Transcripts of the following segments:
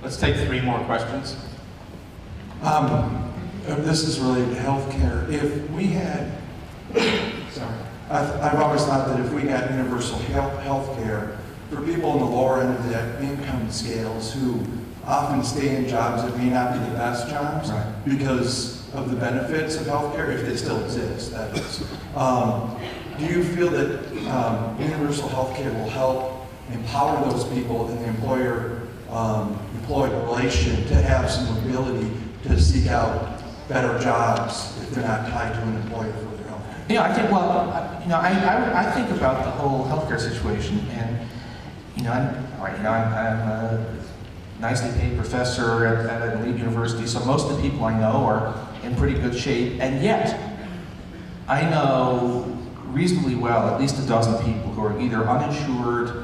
Let's take 3 more questions. This is related to healthcare. If we had, sorry, I've always thought that if we had universal healthcare for people in the lower end of the income scales who often stay in jobs that may not be the best jobs because of the benefits of healthcare, if they still exist, that is. Do you feel that universal healthcare will help empower those people in the employer-employee relation to have some ability to seek out better jobs if they're not tied to an employer for their health? Yeah, I think, well, I think about the whole healthcare situation, and I'm a nicely paid professor at an elite university, so most of the people I know are in pretty good shape, and yet I know reasonably well at least a dozen people who are either uninsured,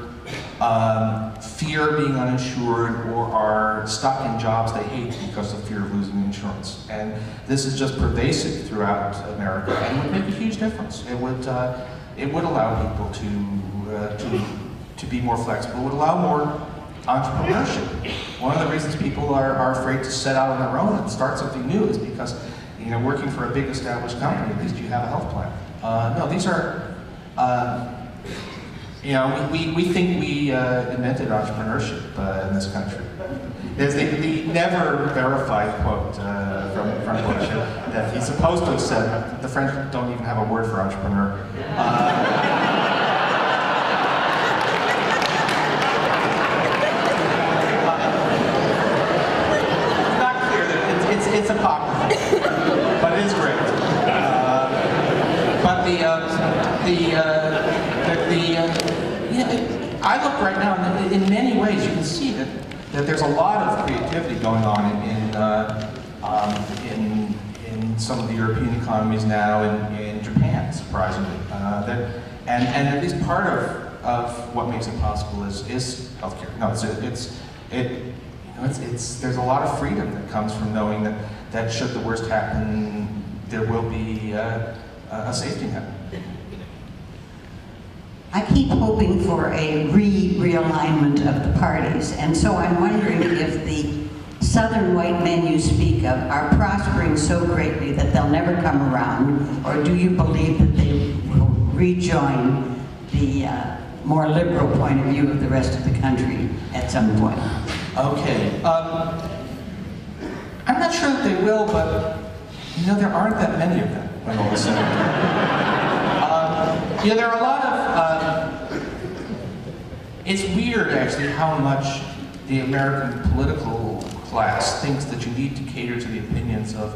fear being uninsured, or are stuck in jobs they hate because of fear of losing insurance. And this is just pervasive throughout America, and would make a huge difference. It would allow people to be more flexible. It would allow more entrepreneurship. One of the reasons people are afraid to set out on their own and start something new is because, working for a big established company, at least you have a health plan. No, these are, we think we invented entrepreneurship in this country. There's the never verified quote from Bush that he's supposed to have said. The French don't even have a word for entrepreneur. It's not clear that it's apocryphal, but it is great. I look right now, and in many ways, you can see that there's a lot of creativity going on in some of the European economies now, in Japan, surprisingly. And at least part of what makes it possible is healthcare. No, there's a lot of freedom that comes from knowing that should the worst happen, there will be a safety net. I keep hoping for a realignment of the parties, and so I'm wondering if the Southern white men you speak of are prospering so greatly that they'll never come around, or do you believe that they will rejoin the more liberal point of view of the rest of the country at some point? Okay. I'm not sure that they will, but there aren't that many of them when all is said and done. There are a lot of it's weird, actually, how much the American political class thinks that you need to cater to the opinions of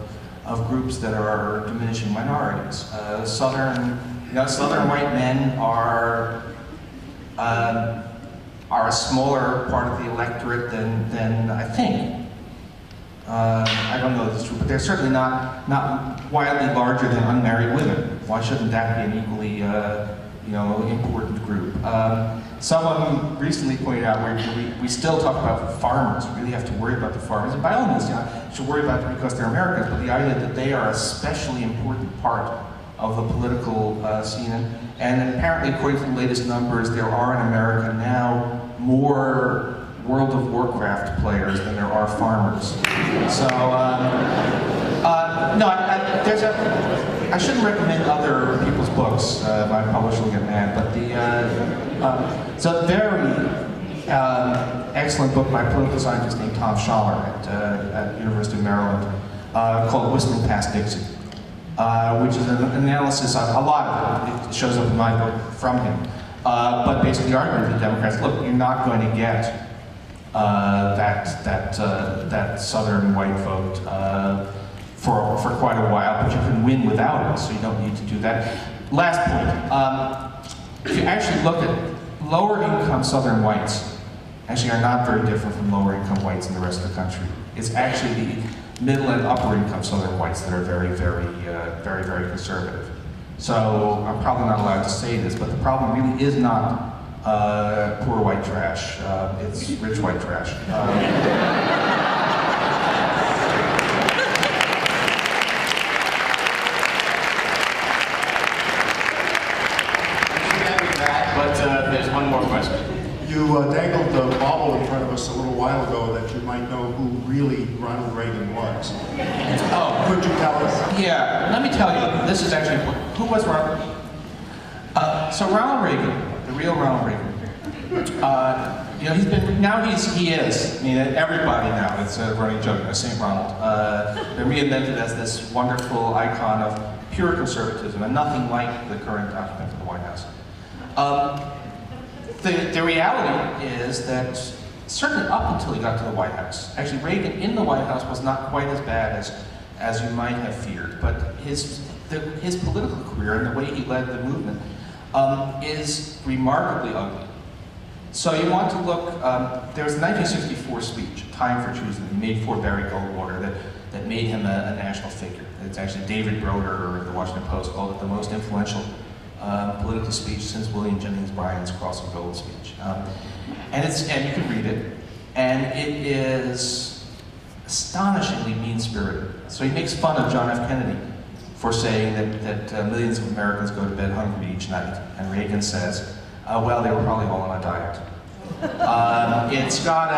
groups that are diminishing minorities. Southern white men are a smaller part of the electorate than I think. I don't know if it's true, but they're certainly not wildly larger than unmarried women. Why shouldn't that be an equally important group? Someone recently pointed out where we still talk about farmers. We really have to worry about the farmers, and by all means, you should worry about them because they're Americans. But the idea that they are a especially important part of the political scene, and apparently, according to the latest numbers, there are in America now more World of Warcraft players than there are farmers. So, no, I shouldn't recommend other people's books. My publisher will get mad, but it's a very excellent book by a political scientist named Tom Schaller at University of Maryland called Whistling Past Dixie, which is an analysis on a lot of it. It shows up in my book from him. But basically the argument of the Democrats, look, you're not going to get that Southern white vote for quite a while, but you can win without it, so you don't need to do that. Last point, if you actually look at lower income Southern whites, actually are not very different from lower income whites in the rest of the country. It's actually the middle and upper income Southern whites that are very, very conservative. So I'm probably not allowed to say this, but the problem really is not poor white trash, it's rich white trash. But there's one more question. You dangled the bauble in front of us a little while ago that you might know who really Ronald Reagan was. Oh, Could you tell us? yeah, let me tell you, this is actually, who was Ronald? So Ronald Reagan, the real Ronald Reagan, you know, he is, I mean, everybody now, it's a running joke, St. Ronald, been reinvented as this wonderful icon of pure conservatism and nothing like the current occupant of the White House. The reality is that certainly up until he got to the White House, actually Reagan in the White House was not quite as bad as you might have feared, but his political career and the way he led the movement is remarkably ugly. So you want to look, there was a 1964 speech, Time for Choosing, he made for Barry Goldwater that made him a national figure. It's actually David Broder of the Washington Post called it the most influential political speech since William Jennings Bryan's Cross of Gold speech. And you can read it, and it is astonishingly mean-spirited. So he makes fun of John F. Kennedy for saying that millions of Americans go to bed hungry each night, and Reagan says, well, they were probably all on a diet. It's got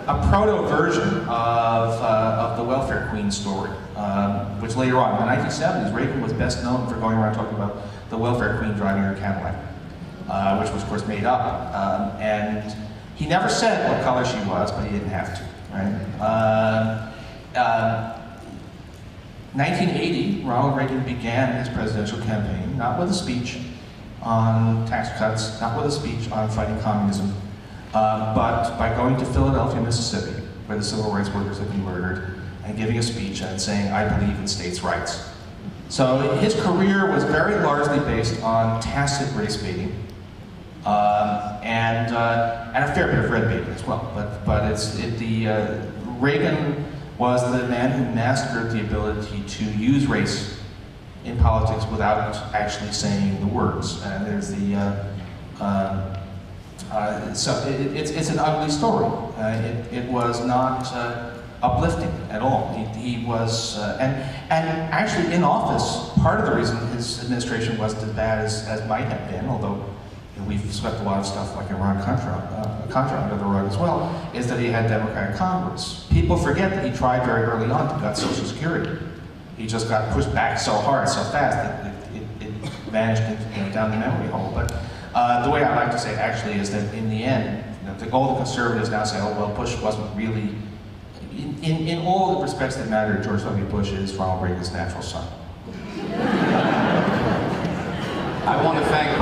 a proto-version of the welfare queen story, which later on, in the 1970s, Reagan was best known for going around talking about the welfare queen driving her Cadillac, which was, of course, made up. And he never said what color she was, but he didn't have to, right? 1980, Ronald Reagan began his presidential campaign, not with a speech on tax cuts, not with a speech on fighting communism, but by going to Philadelphia, Mississippi, where the civil rights workers had been murdered, and giving a speech and saying, I believe in states' rights. So his career was very largely based on tacit race baiting, and a fair bit of red baiting as well. But Reagan was the man who mastered the ability to use race in politics without actually saying the words. And there's so it's an ugly story. It was not uplifting at all. He was, and actually in office, part of the reason his administration wasn't as bad as might have been, although we've swept a lot of stuff like Iran-Contra under the rug as well, is that he had Democratic Congress. People forget that he tried very early on to gut Social Security. He just got pushed back so hard, so fast, that it vanished down the memory hole. But the way I like to say it actually is that in the end, all the conservatives now say, oh, well, Bush wasn't really, in all the respects that matter, George W. Bush is Ronald Reagan's natural son. I want to thank